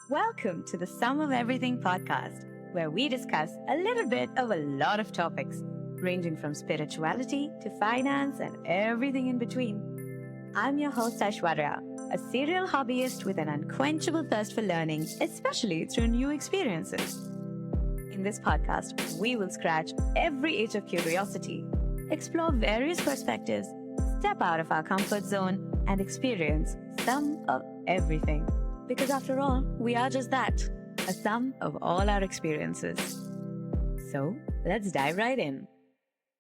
Welcome to the Sum of Everything podcast, where we discuss a little bit of a lot of topics, ranging from spirituality to finance and everything in between. I'm your host, Aishwarya, a serial hobbyist with an unquenchable thirst for learning, especially through new experiences. In this podcast, we will scratch every itch of curiosity, explore various perspectives, step out of our comfort zone, and experience some of everything. Because after all, we are just that, a sum of all our experiences. So, let's dive right in.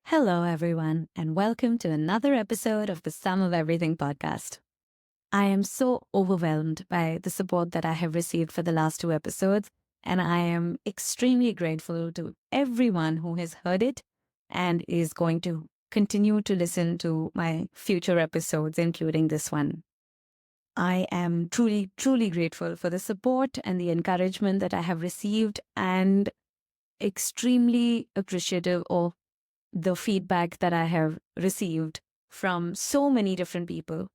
Hello, everyone, and welcome to another episode of the Sum of Everything podcast. I am so overwhelmed by the support that I have received for the last two episodes, and I am extremely grateful to everyone who has heard it and is going to continue to listen to my future episodes, including this one. I am truly, truly grateful for the support and the encouragement that I have received, and extremely appreciative of the feedback that I have received from so many different people.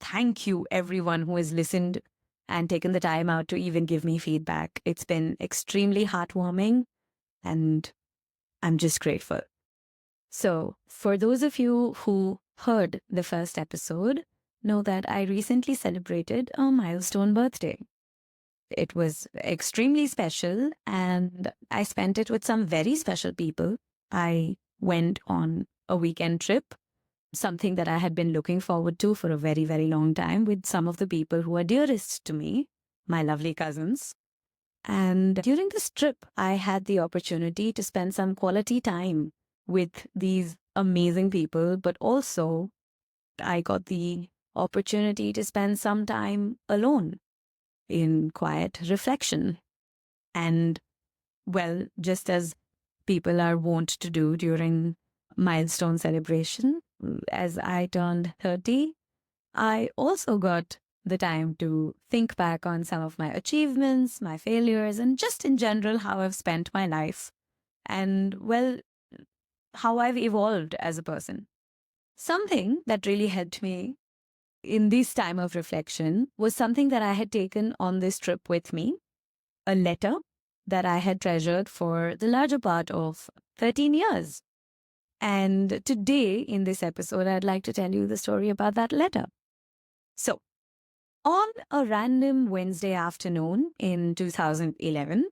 Thank you, everyone who has listened and taken the time out to even give me feedback. It's been extremely heartwarming, and I'm just grateful. So, for those of you who heard the first episode, know that I recently celebrated a milestone birthday. It was extremely special, and I spent it with some very special people. I went on a weekend trip, something that I had been looking forward to for a very, very long time, with some of the people who are dearest to me, my lovely cousins. And during this trip, I had the opportunity to spend some quality time with these amazing people, but also I got the opportunity to spend some time alone in quiet reflection. And, well, just as people are wont to do during milestone celebration, as I turned 30, I also got the time to think back on some of my achievements, my failures, and just in general how I've spent my life and, well, how I've evolved as a person. Something that really helped me in this time of reflection was something that I had taken on this trip with me, a letter that I had treasured for the larger part of 13 years. And today, in this episode, I'd like to tell you the story about that letter. So, on a random Wednesday afternoon in 2011,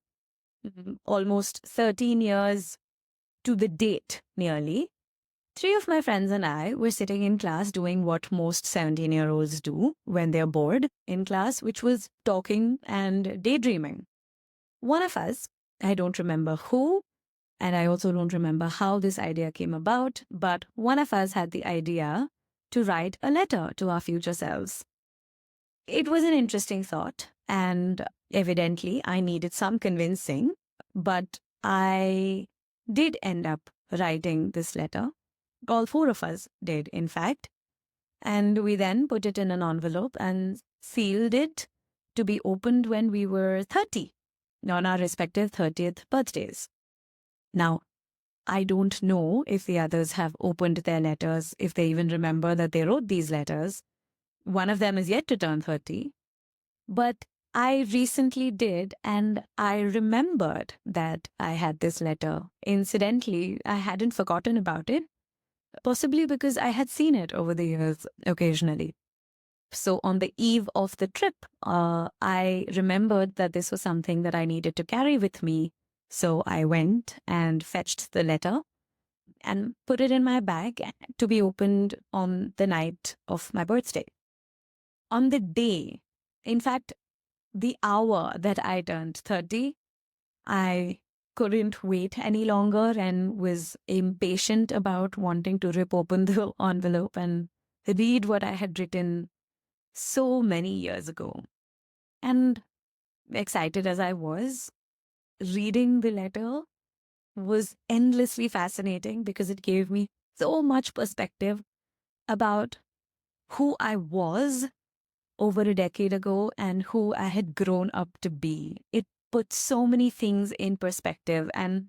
almost 13 years to the date nearly, three of my friends and I were sitting in class doing what most 17-year-olds do when they're bored in class, which was talking and daydreaming. One of us, I don't remember who, and I also don't remember how this idea came about, but one of us had the idea to write a letter to our future selves. It was an interesting thought, and evidently I needed some convincing, but I did end up writing this letter. All four of us did, in fact. And we then put it in an envelope and sealed it to be opened when we were 30, on our respective 30th birthdays. Now, I don't know if the others have opened their letters, if they even remember that they wrote these letters. One of them is yet to turn 30. But I recently did, and I remembered that I had this letter. Incidentally, I hadn't forgotten about it. Possibly because I had seen it over the years occasionally. So on the eve of the trip, I remembered that this was something that I needed to carry with me. So I went and fetched the letter and put it in my bag to be opened on the night of my birthday. On the day, in fact, the hour that I turned 30, I couldn't wait any longer and was impatient about wanting to rip open the envelope and read what I had written so many years ago. And excited as I was, reading the letter was endlessly fascinating because it gave me so much perspective about who I was over a decade ago and who I had grown up to be. It put so many things in perspective and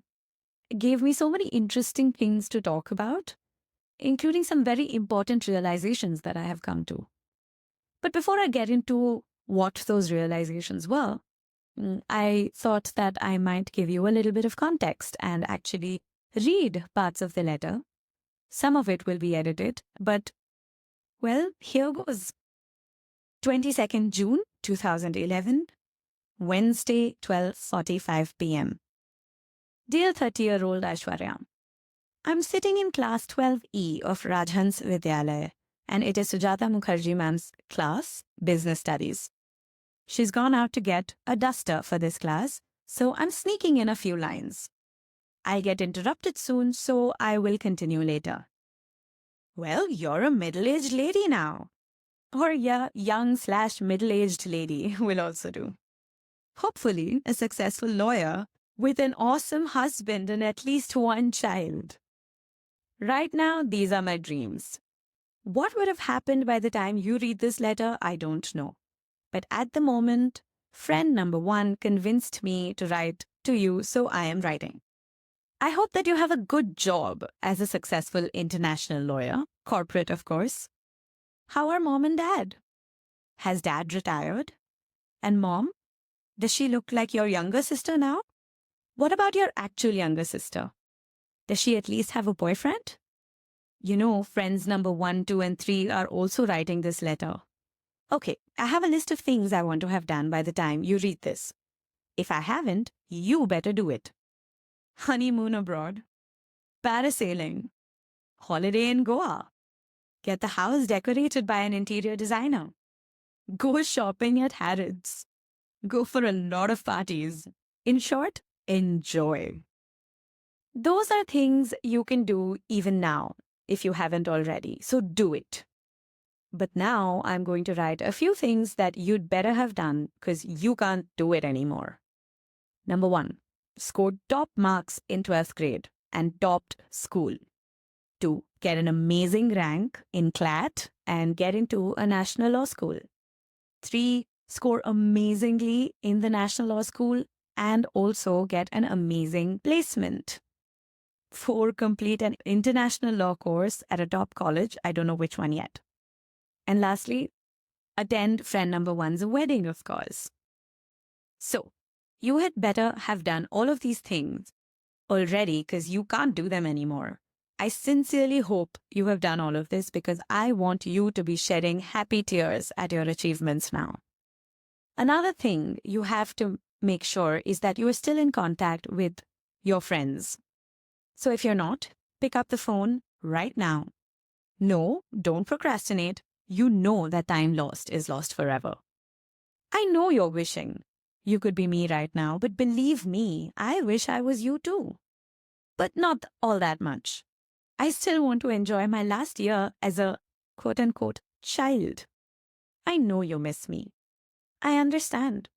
gave me so many interesting things to talk about, including some very important realizations that I have come to. But before I get into what those realizations were, I thought that I might give you a little bit of context and actually read parts of the letter. Some of it will be edited, but well, here goes. 22nd June 2011, Wednesday, 12:45 p.m. Dear 30-year-old Aishwarya, I'm sitting in class 12E of Rajhans Vidyalaya, and it is Sujata Mukherjee ma'am's class, Business Studies. She's gone out to get a duster for this class, so I'm sneaking in a few lines. I'll get interrupted soon, so I will continue later. Well, you're a middle-aged lady now. Or yeah, young/middle-aged lady will also do. Hopefully, a successful lawyer with an awesome husband and at least one child. Right now, these are my dreams. What would have happened by the time you read this letter, I don't know. But at the moment, friend number one convinced me to write to you, so I am writing. I hope that you have a good job as a successful international lawyer, corporate, of course. How are mom and dad? Has dad retired? And mom? Does she look like your younger sister now? What about your actual younger sister? Does she at least have a boyfriend? You know, friends number 1, 2, and 3 are also writing this letter. Okay, I have a list of things I want to have done by the time you read this. If I haven't, you better do it. Honeymoon abroad, parasailing, holiday in Goa, get the house decorated by an interior designer, go shopping at Harrods, go for a lot of parties. In short, enjoy. Those are things you can do even now if you haven't already, so do it. But now I'm going to write a few things that you'd better have done because you can't do it anymore. Number 1, scored top marks in 12th grade and topped school. 2, get an amazing rank in CLAT and get into a national law school. 3, score amazingly in the national law school and also get an amazing placement. 4, complete an international law course at a top college. I don't know which one yet. And lastly, attend friend number one's wedding, of course. So, you had better have done all of these things already because you can't do them anymore. I sincerely hope you have done all of this because I want you to be shedding happy tears at your achievements now. Another thing you have to make sure is that you are still in contact with your friends. So if you're not, pick up the phone right now. No, don't procrastinate. You know that time lost is lost forever. I know you're wishing you could be me right now, but believe me, I wish I was you too. But not all that much. I still want to enjoy my last year as a quote-unquote child. I know you miss me. I understand.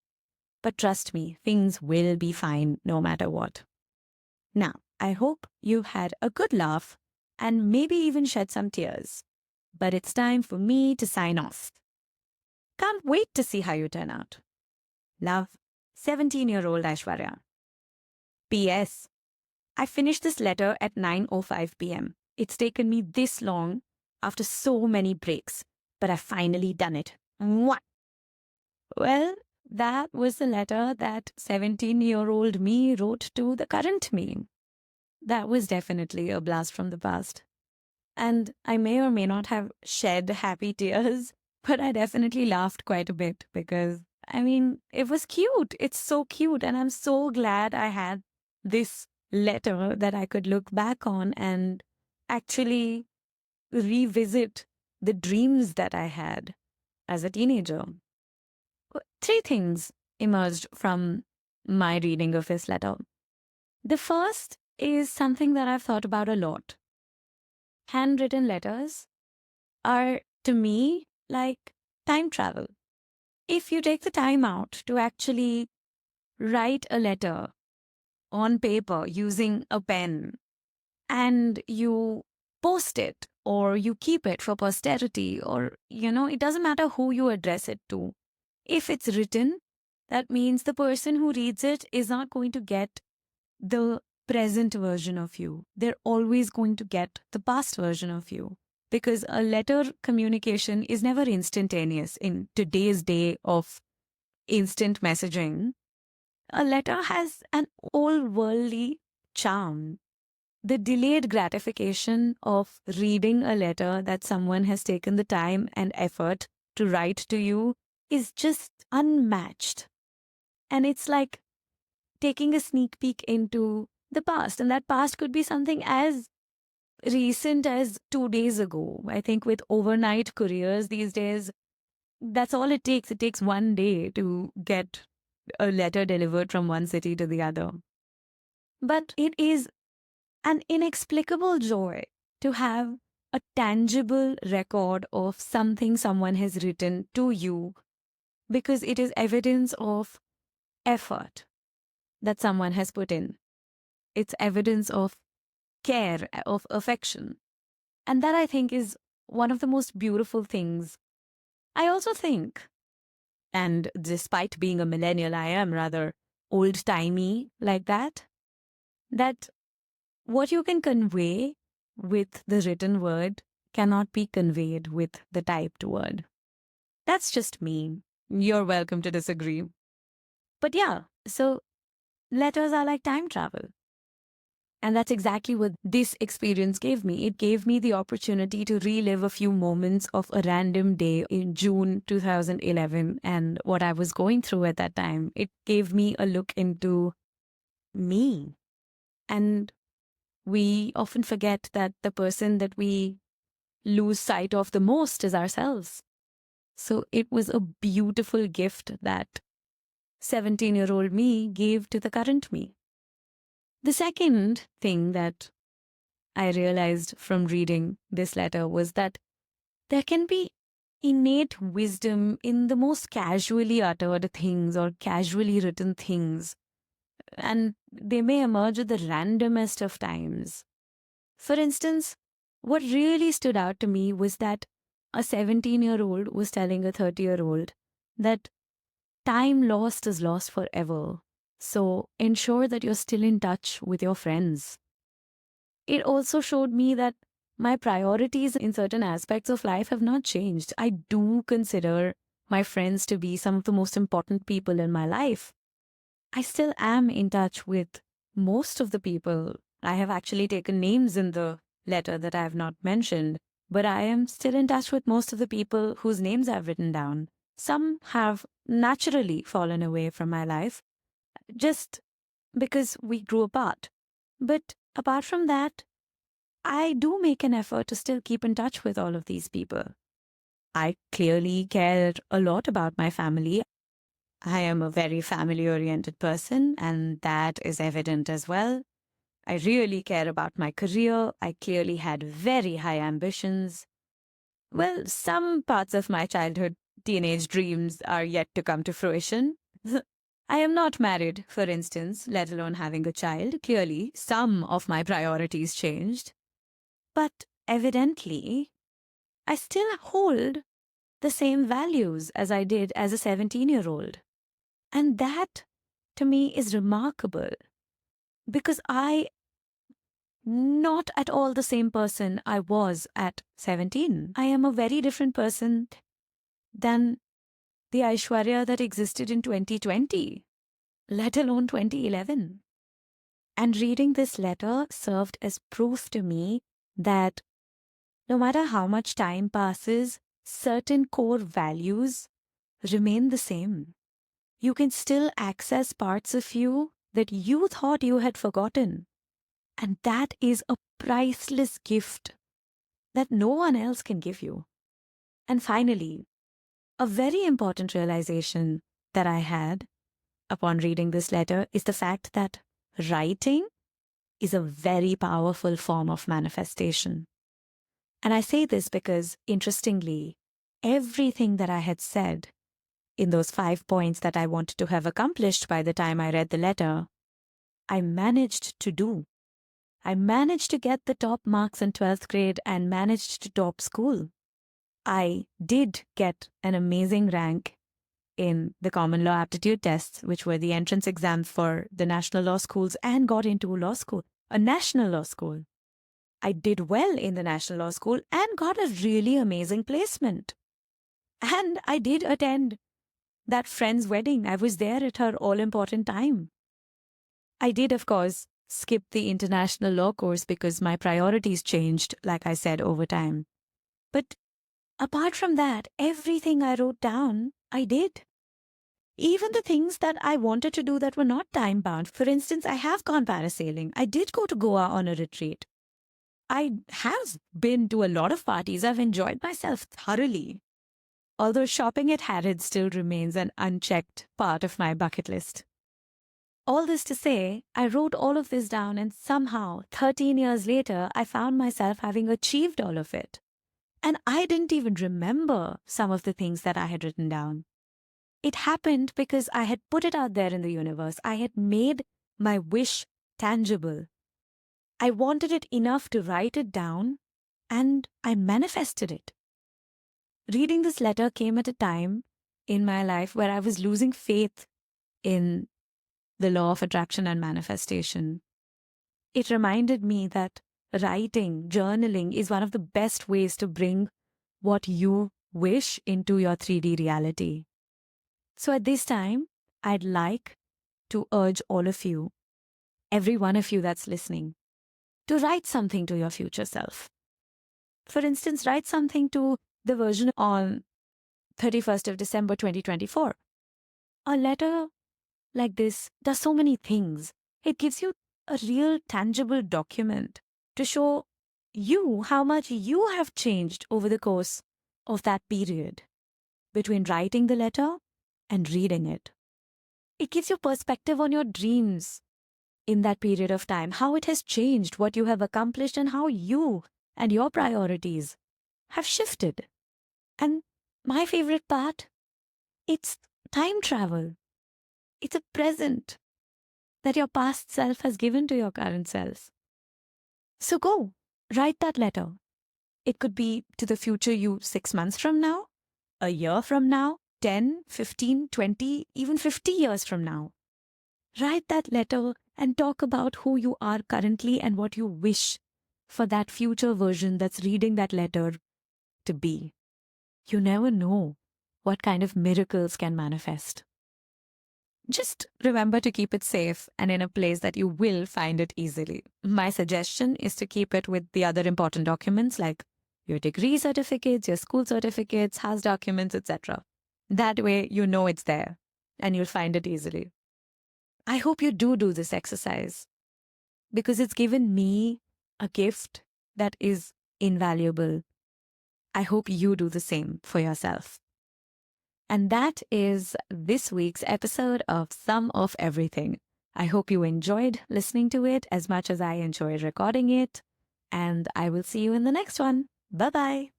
But trust me, things will be fine no matter what. Now, I hope you had a good laugh and maybe even shed some tears. But it's time for me to sign off. Can't wait to see how you turn out. Love, 17-year-old Aishwarya. P.S. I finished this letter at 9:05 p.m. It's taken me this long after so many breaks, but I've finally done it. Mwah! Well, that was the letter that 17-year-old me wrote to the current me. That was definitely a blast from the past. And I may or may not have shed happy tears, but I definitely laughed quite a bit because, I mean, it was cute. It's so cute. And I'm so glad I had this letter that I could look back on and actually revisit the dreams that I had as a teenager. 3 things emerged from my reading of this letter. The first is something that I've thought about a lot. Handwritten letters are, to me, like time travel. If you take the time out to actually write a letter on paper using a pen and you post it or you keep it for posterity or, it doesn't matter who you address it to. If it's written, that means the person who reads it is not going to get the present version of you. They're always going to get the past version of you. Because a letter communication is never instantaneous in today's day of instant messaging. A letter has an all worldly charm. The delayed gratification of reading a letter that someone has taken the time and effort to write to you is just unmatched. And it's like taking a sneak peek into the past. And that past could be something as recent as 2 days ago. I think with overnight couriers these days, that's all it takes. It takes one day to get a letter delivered from one city to the other. But it is an inexplicable joy to have a tangible record of something someone has written to you because it is evidence of effort that someone has put in. It's evidence of care, of affection. And that I think is one of the most beautiful things. I also think, and despite being a millennial, I am rather old timey like that what you can convey with the written word cannot be conveyed with the typed word. That's just me. You're welcome to disagree. But yeah, so letters are like time travel. And that's exactly what this experience gave me. It gave me the opportunity to relive a few moments of a random day in June 2011 and what I was going through at that time. It gave me a look into me. And we often forget that the person that we lose sight of the most is ourselves. So it was a beautiful gift that 17-year-old me gave to the current me. The second thing that I realized from reading this letter was that there can be innate wisdom in the most casually uttered things or casually written things, and they may emerge at the randomest of times. For instance, what really stood out to me was that a 17-year-old was telling a 30-year-old that time lost is lost forever. So ensure that you're still in touch with your friends. It also showed me that my priorities in certain aspects of life have not changed. I do consider my friends to be some of the most important people in my life. I still am in touch with most of the people. I have actually taken names in the letter that I have not mentioned, but I am still in touch with most of the people whose names I've written down. Some have naturally fallen away from my life just because we grew apart. But apart from that, I do make an effort to still keep in touch with all of these people. I clearly care a lot about my family. I am a very family-oriented person, and that is evident as well. I really care about my career. I clearly had very high ambitions. Well, some parts of my childhood teenage dreams are yet to come to fruition. I am not married, for instance, let alone having a child. Clearly, some of my priorities changed. But evidently, I still hold the same values as I did as a 17-year-old. And that, to me, is remarkable because I not at all the same person I was at 17. I am a very different person than the Aishwarya that existed in 2020, let alone 2011. And reading this letter served as proof to me that no matter how much time passes, certain core values remain the same. You can still access parts of you that you thought you had forgotten. And that is a priceless gift that no one else can give you. And finally, a very important realization that I had upon reading this letter is the fact that writing is a very powerful form of manifestation. And I say this because, interestingly, everything that I had said in those 5 points that I wanted to have accomplished by the time I read the letter, I managed to do. I managed to get the top marks in 12th grade and managed to top school. I did get an amazing rank in the common law aptitude tests, which were the entrance exams for the national law schools, and got into law school, a national law school. I did well in the national law school and got a really amazing placement. And I did attend That friend's wedding, I was there at her all-important time. I did, of course, skip the international law course because my priorities changed, like I said, over time. But apart from that, everything I wrote down, I did. Even the things that I wanted to do that were not time bound. For instance, I have gone parasailing. I did go to Goa on a retreat. I have been to a lot of parties. I've enjoyed myself thoroughly. Although shopping at Harrods still remains an unchecked part of my bucket list. All this to say, I wrote all of this down, and somehow, 13 years later, I found myself having achieved all of it. And I didn't even remember some of the things that I had written down. It happened because I had put it out there in the universe. I had made my wish tangible. I wanted it enough to write it down, and I manifested it. Reading this letter came at a time in my life where I was losing faith in the law of attraction and manifestation. It reminded me that writing, journaling is one of the best ways to bring what you wish into your 3D reality. So at this time, I'd like to urge all of you, every one of you that's listening, to write something to your future self. For instance, write something to the version on 31st of December 2024. A letter like this does so many things. It gives you a real tangible document to show you how much you have changed over the course of that period between writing the letter and reading it. It gives you perspective on your dreams in that period of time, how it has changed, what you have accomplished, and how you and your priorities have shifted. And my favorite part, it's time travel. It's a present that your past self has given to your current self. So go, write that letter. It could be to the future you 6 months from now, a year from now, 10, 15, 20, even 50 years from now. Write that letter and talk about who you are currently and what you wish for that future version that's reading that letter to be. You never know what kind of miracles can manifest. Just remember to keep it safe and in a place that you will find it easily. My suggestion is to keep it with the other important documents like your degree certificates, your school certificates, house documents, etc. That way you know it's there and you'll find it easily. I hope you do this exercise because it's given me a gift that is invaluable. I hope you do the same for yourself. And that is this week's episode of Some of Everything. I hope you enjoyed listening to it as much as I enjoyed recording it. And I will see you in the next one. Bye-bye.